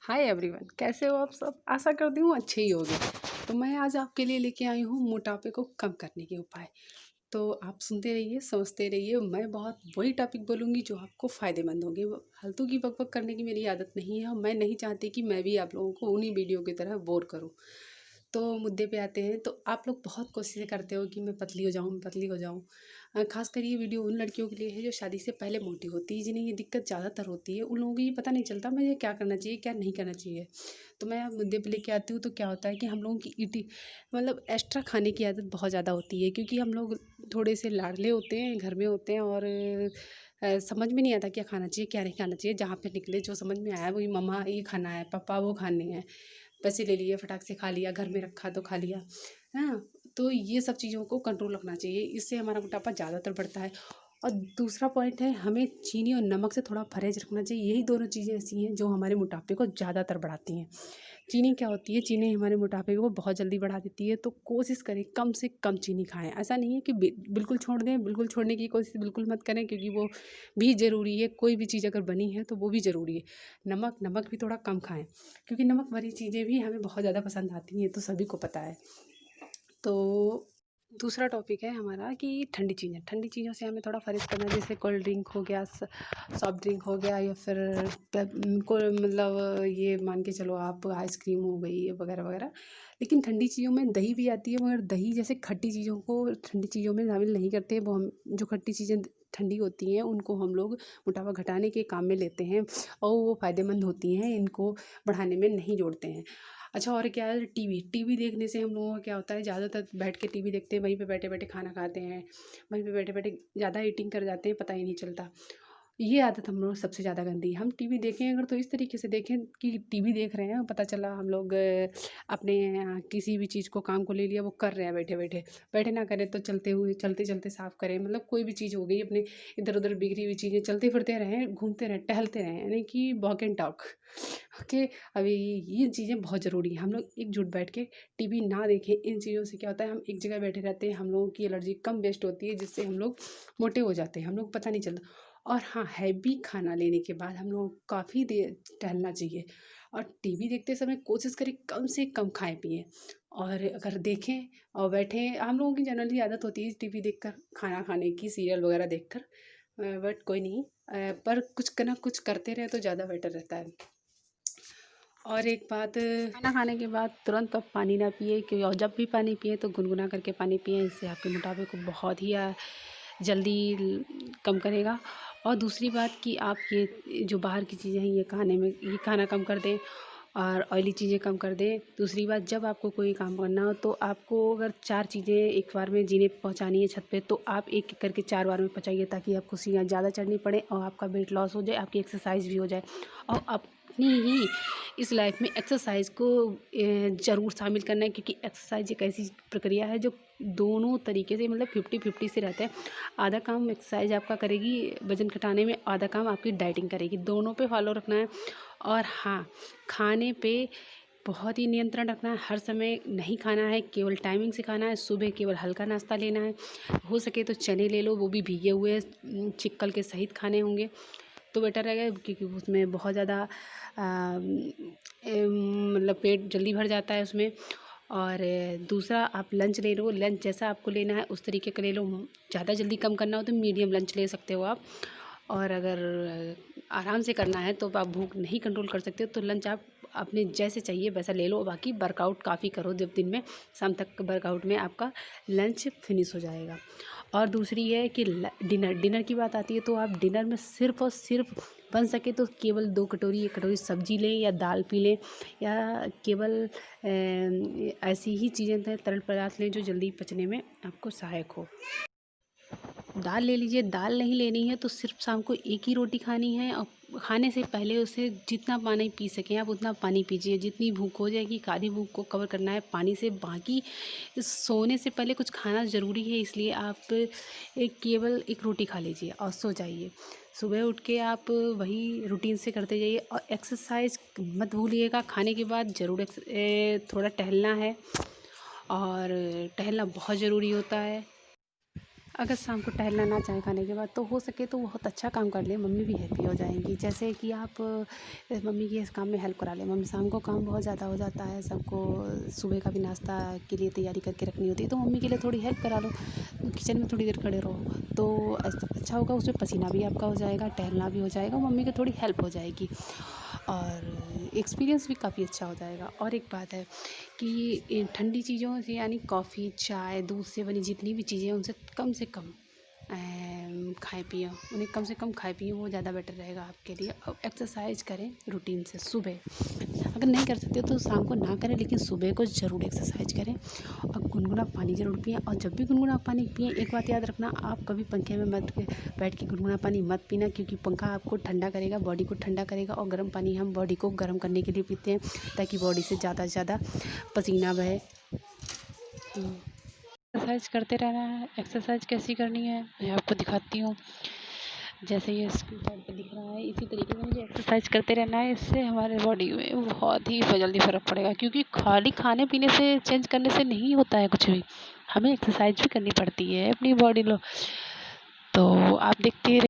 Hi everyone, कैसे हो आप सब। आशा करती हूँ अच्छे ही होंगे। तो मैं आज आपके लिए लेके आई हूँ मोटापे को कम करने के उपाय। तो आप सुनते रहिए, समझते रहिए। मैं बहुत वही टॉपिक बोलूँगी जो आपको फ़ायदेमंद होंगे। फालतू की बकबक करने की मेरी आदत नहीं है और मैं नहीं चाहती कि मैं भी आप लोगों को उन्हीं वीडियो की तरह बोर करूँ। तो मुद्दे पे आते हैं। तो आप लोग बहुत कोशिश करते हो कि मैं पतली हो जाऊँ, मैं पतली हो जाऊँ। ख़ासकर ये वीडियो उन लड़कियों के लिए है जो शादी से पहले मोटी होती है, जिन्हें ये दिक्कत ज़्यादातर होती है। उन लोगों को ये पता नहीं चलता मुझे क्या करना चाहिए, क्या नहीं करना चाहिए। तो मैं मुद्दे पे लेके आती हूँ। तो क्या होता है कि हम लोगों की ईटिंग मतलब एक्स्ट्रा खाने की आदत बहुत ज़्यादा होती है, क्योंकि हम लोग थोड़े से लाडले होते हैं, घर में होते हैं और समझ में नहीं आता क्या खाना चाहिए, क्या नहीं खाना चाहिए। जहाँ पे निकले जो समझ में आया वही, मम्मा ये खाना है, पापा वो खाने हैं, पैसे ले लिए, फटाक से खा लिया, घर में रखा तो खा लिया, है ना। तो ये सब चीज़ों को कंट्रोल रखना चाहिए, इससे हमारा मोटापा ज़्यादातर बढ़ता है। और दूसरा पॉइंट है, हमें चीनी और नमक से थोड़ा परहेज रखना चाहिए। यही दोनों चीज़ें ऐसी हैं जो हमारे मोटापे को ज़्यादातर बढ़ाती हैं। चीनी क्या होती है, चीनी हमारे मोटापे को बहुत जल्दी बढ़ा देती है। तो कोशिश करें कम से कम चीनी खाएं। ऐसा नहीं है कि बिल्कुल छोड़ दें, बिल्कुल छोड़ने की कोशिश बिल्कुल मत करें, क्योंकि वो भी ज़रूरी है। कोई भी चीज़ अगर बनी है तो वो भी ज़रूरी है। नमक भी थोड़ा कम खाएं, क्योंकि नमक वाली चीज़ें भी हमें बहुत ज़्यादा पसंद आती हैं, तो सभी को पता है। तो दूसरा टॉपिक है हमारा कि ठंडी चीज़ें, ठंडी चीज़ों से हमें थोड़ा परहेज़ करना है। जैसे कोल्ड ड्रिंक हो गया, सॉफ्ट ड्रिंक हो गया, या फिर को मतलब ये मान के चलो आप आइसक्रीम हो गई वगैरह वगैरह। लेकिन ठंडी चीज़ों में दही भी आती है, मगर दही जैसे खट्टी चीज़ों को ठंडी चीज़ों में शामिल नहीं करते। वो हम जो खट्टी चीज़ें ठंडी होती हैं उनको हम लोग मोटापा घटाने के काम में लेते हैं, और वो फ़ायदेमंद होती हैं, इनको बढ़ाने में नहीं जोड़ते हैं। अच्छा, और क्या है, टीवी देखने से हम लोगों का क्या होता है, ज़्यादातर बैठ के टीवी देखते हैं, वहीं पे बैठे बैठे खाना खाते हैं, वहीं पे बैठे बैठे ज़्यादा ईटिंग कर जाते हैं, पता ही नहीं चलता। ये आदत हम लोग सबसे ज़्यादा गंदी है। हम टीवी देखें अगर तो इस तरीके से देखें कि टीवी देख रहे हैं, पता चला हम लोग अपने किसी भी चीज़ को, काम को ले लिया, वो कर रहे हैं बैठे बैठे। बैठे ना करें तो चलते चलते साफ़ करें। मतलब कोई भी चीज़ हो गई अपने इधर उधर बिखरी हुई चीज़ें, चलते फिरते रहें, घूमते रहें, टहलते रहें, यानी कि वॉक एंड टॉक। ओके। अभी ये चीज़ें बहुत ज़रूरी है। हम लोग एकजुट बैठ के टीवी ना देखें। इन चीज़ों से क्या होता है, हम एक जगह बैठे रहते हैं, हम लोगों की एनर्जी कम वेस्ट होती है, जिससे हम लोग मोटे हो जाते हैं, हम लोग पता नहीं चलता। और हाँ, हैवी खाना लेने के बाद हम लोग को काफ़ी देर टहलना चाहिए। और टीवी देखते समय कोशिश करें कम से कम खाएं पिएं। और अगर देखें और बैठें, हम लोगों की जनरली आदत होती है टीवी देखकर खाना खाने की, सीरियल वगैरह देखकर। बट कोई नहीं, पर कुछ ना कुछ करते रहे तो ज़्यादा बेटर रहता है। और एक बात, खाना खाने के बाद तुरंत आप पानी ना पिए, क्योंकि और जब भी पानी पिए तो गुनगुना करके पानी पिए। इससे आपके मोटापे को बहुत ही जल्दी कम करेगा। और दूसरी बात कि आप ये जो बाहर की चीज़ें हैं, ये खाना कम कर दें और ऑयली चीज़ें कम कर दें। दूसरी बात, जब आपको कोई काम करना हो तो आपको अगर 4 चीज़ें एक बार में जीने पहुंचानी है छत पे, तो आप एक एक करके 4 बार में पहुंचाइए, ताकि आपको सीढ़ियाँ ज़्यादा चढ़नी पड़े और आपका वेट लॉस हो जाए, आपकी एक्सरसाइज भी हो जाए। और अपनी ही इस लाइफ में एक्सरसाइज को ज़रूर शामिल करना है, क्योंकि एक्सरसाइज एक ऐसी प्रक्रिया है जो दोनों तरीके से, मतलब 50-50 से रहता है। आधा काम एक्सरसाइज आपका करेगी वज़न घटाने में, आधा काम आपकी डाइटिंग करेगी, दोनों पे फॉलो रखना है। और हाँ, खाने पे बहुत ही नियंत्रण रखना है। हर समय नहीं खाना है, केवल टाइमिंग से खाना है। सुबह केवल हल्का नाश्ता लेना है, हो सके तो चने ले लो, वो भी भीगे हुए चिक्कल के सहित खाने होंगे तो बेटर रहेगा, क्योंकि उसमें बहुत ज़्यादा मतलब पेट जल्दी भर जाता है उसमें। और दूसरा, आप लंच ले लो, लंच जैसा आपको लेना है उस तरीके का ले लो। ज़्यादा जल्दी कम करना हो तो मीडियम लंच ले सकते हो आप। और अगर आराम से करना है तो आप भूख नहीं कंट्रोल कर सकते हो तो लंच आप अपने जैसे चाहिए वैसा ले लो। बाकी वर्कआउट काफ़ी करो, जब दिन में शाम तक वर्कआउट में आपका लंच फिनिश हो जाएगा। और दूसरी है कि डिनर की बात आती है, तो आप डिनर में सिर्फ़ और सिर्फ बन सके तो केवल 2 कटोरी, 1 कटोरी सब्ज़ी लें या दाल पी लें, या केवल ऐसी ही चीज़ें तरल पदार्थ लें जो जल्दी पचने में आपको सहायक हो। दाल ले लीजिए। दाल नहीं लेनी है तो सिर्फ शाम को एक ही रोटी खानी है, और खाने से पहले उसे जितना पानी पी सकें आप उतना पानी पीजिए। जितनी भूख हो जाएगी, आधी भूख को कवर करना है पानी से। बाकी सोने से पहले कुछ खाना ज़रूरी है, इसलिए आप केवल एक रोटी खा लीजिए और सो जाइए। सुबह उठ के आप वही रूटीन से करते जाइए। और एक्सरसाइज मत भूलिएगा, खाने के बाद ज़रूर थोड़ा टहलना है, और टहलना बहुत ज़रूरी होता है। अगर शाम को टहलना ना चाहें खाने के बाद तो हो सके तो बहुत अच्छा काम कर लें, मम्मी भी हैप्पी हो जाएंगी। जैसे कि आप मम्मी के इस काम में हेल्प करा लें। मम्मी शाम को काम बहुत ज़्यादा हो जाता है, सबको सुबह का भी नाश्ता के लिए तैयारी करके रखनी होती है, तो मम्मी के लिए थोड़ी हेल्प करा लो, किचन में थोड़ी देर खड़े रहो तो अच्छा होगा। उसमें पसीना भी आपका हो जाएगा, टहलना भी हो जाएगा, मम्मी की थोड़ी हेल्प हो जाएगी और एक्सपीरियंस भी काफ़ी अच्छा हो जाएगा। और एक बात है कि ठंडी चीज़ों से यानी कॉफ़ी, चाय, दूध से बनी जितनी भी चीज़ें हैं उनसे कम खाएं पिएं, उन्हें कम से कम खाएं पिएं, वो ज़्यादा बेटर रहेगा आपके लिए। और एक्सरसाइज करें रूटीन से सुबह, अगर नहीं कर सकते तो शाम को ना करें, लेकिन सुबह को ज़रूर एक्सरसाइज करें और गुनगुना पानी ज़रूर पिएं। और जब भी गुनगुना पानी पिएं, एक बात याद रखना, आप कभी पंखे में मत बैठ के गुनगुना पानी मत पीना, क्योंकि पंखा आपको ठंडा करेगा, बॉडी को ठंडा करेगा। और गर्म पानी हम बॉडी को गर्म करने के लिए पीते हैं, ताकि बॉडी से ज़्यादा पसीना बहे। एक्सरसाइज करते रहना है। एक्सरसाइज कैसी करनी है मैं आपको दिखाती हूँ। जैसे ये स्क्रीन पे दिख रहा है, इसी तरीके से मुझे एक्सरसाइज करते रहना है। इससे हमारे बॉडी में बहुत ही जल्दी फ़र्क पड़ेगा, क्योंकि खाली खाने पीने से चेंज करने से नहीं होता है कुछ भी, हमें एक्सरसाइज भी करनी पड़ती है अपनी बॉडी लो। तो आप देखते